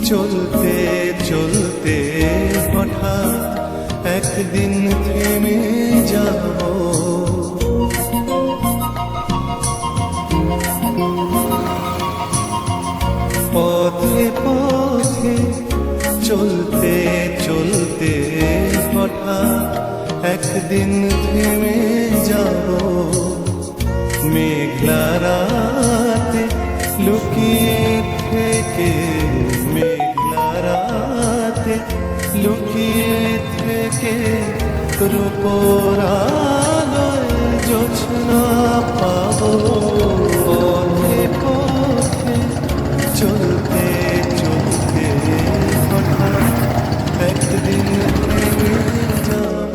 চলতে চলতে হঠাৎ একদিন থেমে যাব। পথে পথে চলতে চলতে হঠাৎ একদিন থেমে যাব। মেঘলা রাতে লুকিয়ে থেকে, মেঘলা রাতে লুকিয়ে থেকে রূপোর আলোয় জোছনা পাবো। পথে পথে চলতে চলতে হঠাৎ একদিন থেমে যাব।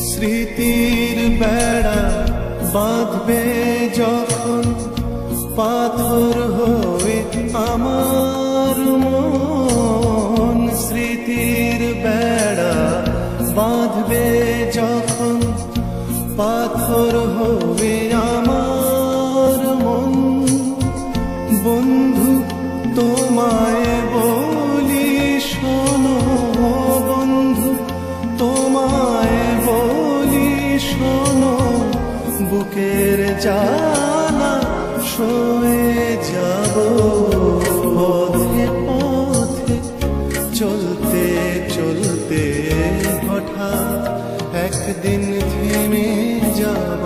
স্মৃতির বেড়া বাঁধবে যখন পাথর হয়ে আমার মন। স্মৃতির বেড়া বাঁধবে যখন পাথর হবে আমার মন। বন্ধু তোমায় বলি শোনো, বন্ধু তোমায় বলি শোনো, বুকের জ্বালা সয়ে যাব। পথে পথে চলতে চলতে হঠাৎ একদিন থেমে যাব।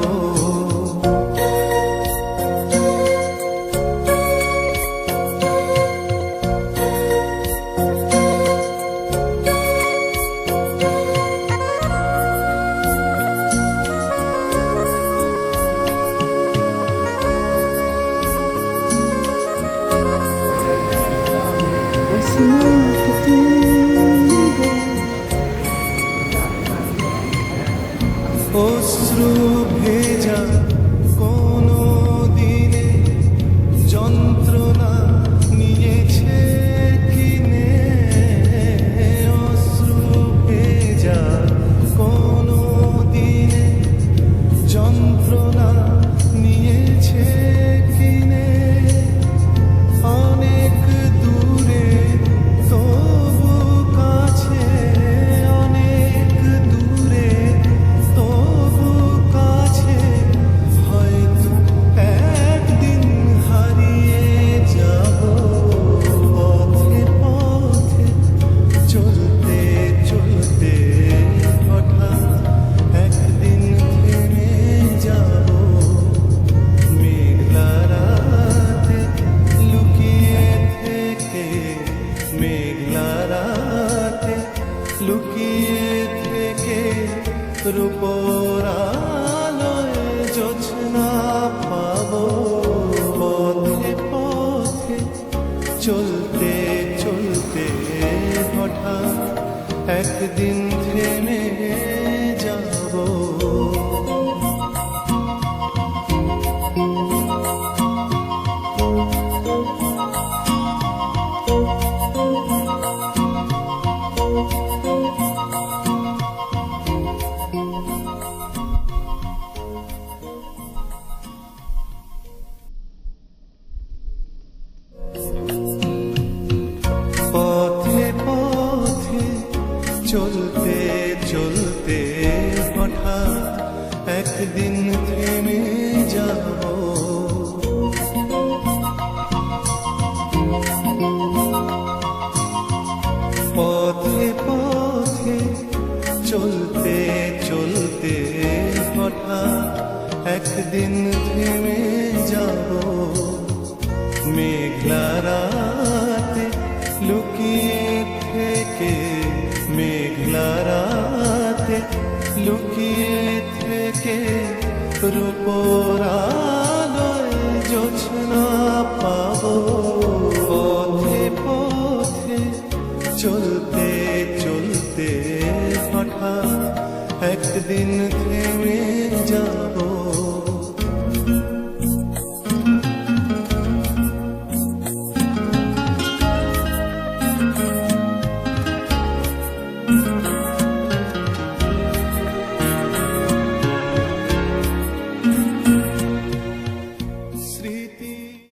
অশ্রু ভেজা কোনো দিনে যন্ত্রণা নিয়েছে কিনে। অশ্রু ভেজা কোনো দিনে যন্ত্রণা নিয়েছে কিনে। অনেক দূরে তবু কাছে, অনেক দূরে তবু কাছে, হয়তো একদিন হারিয়ে যাব। পথে পথে চলতে চলতে হঠাৎ একদিন থেমে যাব। মেঘলা রাতে লুকিয়ে থেকে, মেঘলা রাতে লুকিয়ে থেকে রূপোর আলোয় জোছনা পাবো। পথে পথে চলতে চলতে হঠাৎ একদিন থেমে যাব। পথে পথে চলতে চলতে হঠাৎ একদিন থেমে যাব। পথে পথে চলতে চলতে হঠাৎ একদিন থেমে যাব। মেঘলা রাতে লুকিয়ে থেকে, মেঘলা রাতে লুকিয়ে থেকে রূপোর আলোয় জোছনা পাবো। পথে পথে চলতে চলতে হঠাৎ একদিন